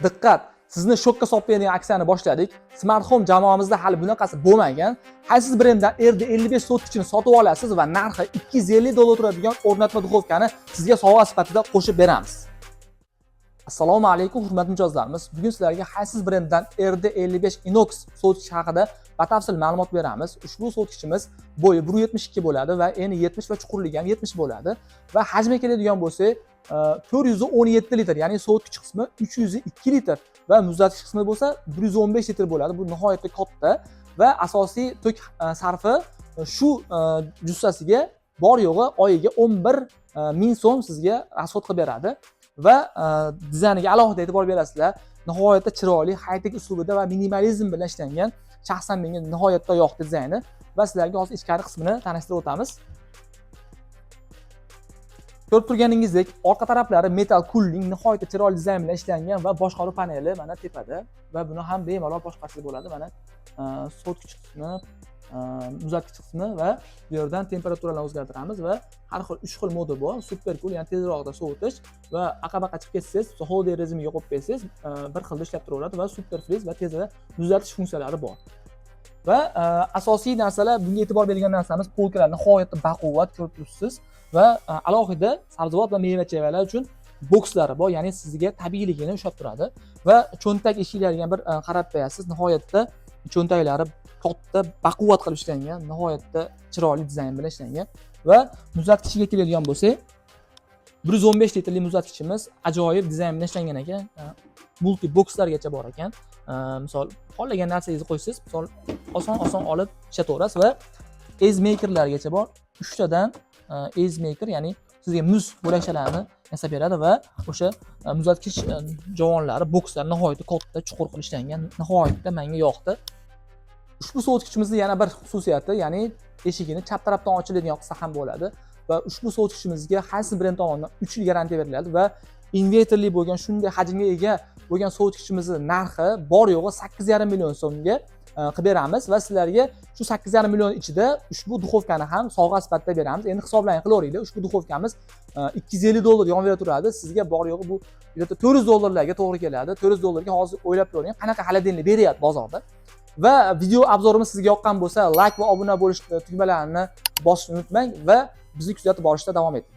Diqqat! Sizni shokka solib beradigan aksiyani boshladik. Smart Home jamoamizda hali bunaqasi bo'lmagan. Qaysiz brenddan RD55 sotkichini sotib olasiz va narxi $250 turadigan o'rnatma duxovkani sizga sovg'a sifatida qo'shib beramiz. Assalomu alaykum hurmatli mijozlarimiz. Bugun sizlarga qaysiz brenddan RD55 Inox sotkichi haqida batafsil ma'lumot beramiz. Ushbu sotkichimiz bo'yi 1.72 bo'ladi va eni 70 va chuqurligi ham 70 bo'ladi va hajmi keladigan bo'lsa 417 litr, ya'ni sotkichi qismi 302 litr va muzlatish qismi bo'lsa 115 litr bo'ladi. Bu nihoyatda katta va asosiy tok sarfi shu jussasiga bor yo'g'i oyiga 11 ming so'm sizga rasxod qilib beradi. Va dizayniga alohida e'tibor berasizlar. Nihoyatda chiroyli, high-tech uslubida va minimalizm bilan ishlangan. Shaxsan menga nihoyatda yoqdi dizayni va sizlarga hozir ichkari qismini tanishtirib o'tamiz. Ko'rib turganingizdek, orqa taraflari metal cooling, nihoyatda chiroyli dizayn bilan ishlangan va boshqaruv paneli mana tepada va buni ham bemalol boshqarsa bo'ladi. Mana sotkichi qismi, muzlatgich qismi va bu yerdan temperaturalarni o'zgartiramiz va har xil 3 xil modi bor. Super cool, ya'ni tezroqda sovutish va aqabaqa chiqib ketsangiz, holder rejimiga qo'yib qo'ysangiz, bir xilda ishlab turaveradi va super freeze va tezda muzlatish funksiyalari bor. Va asosiy narsalar, bunga e'tibor bergan narsamiz polkalar nihoyatda baquvvat, ko'rib turibsiz va alohida sabzavot va meva-chevalar uchun bokslari bor, ya'ni sizga tabiiyligini ushlab turadi va cho'ntak eshiklariga bir qarab qo'yasiz. Nihoyatda cho'ntaklari katta, baquvvat qilib ishlangan, nihoyatda chiroyli dizayn bilan ishlangan va muzlatgichiga keladigan bo'lsak, 115 litrli muzlatgichimiz ajoyib dizayn bilan ishlangan ekan. Multi bokslargacha bor ekan. Misol xohlagan narsangizni qo'ysiz, misol oson olib ishlataverasiz va ice makerlargacha bor. 3 tadan ice maker, ya'ni sizga muz bo'lakchalarini yasab beradi va o'sha muzlatgich javonlari, bokslar nihoyatda katta, chuqur qilib ishlangan. Nihoyatda menga yoqdi. Ushbu sotkichimizning yana bir xususiyati, ya'ni eshigini chap tarafdan ochiladigan qilsa ham bo'ladi va ushbu sotkichimizga qaysi brend tomonidan 3 yil garantiya beriladi va inverterli bo'lgan, shunday hajmga ega bo'lgan sotkichimizning narxi bor yo'g'i 8,5 million so'mga qilib beramiz va sizlarga shu 8,5 million ichida ushbu duxovkani ham sovg'a sifatida beramiz. Endi hisoblang qilaveringlar. Ushbu duxovkamiz $250 yonib turadi. Sizga bor yo'g'i bu $400 ga to'g'ri keladi. $400 ga hozir o'ylab ko'ring, qanaqa xolodilnik beryapti bozorda. Va video obzorimiz sizga yoqqan bo'lsa, like va obuna bo'lish tugmalarini bosishni unutmang va bizni kuzatib borishda davom eting.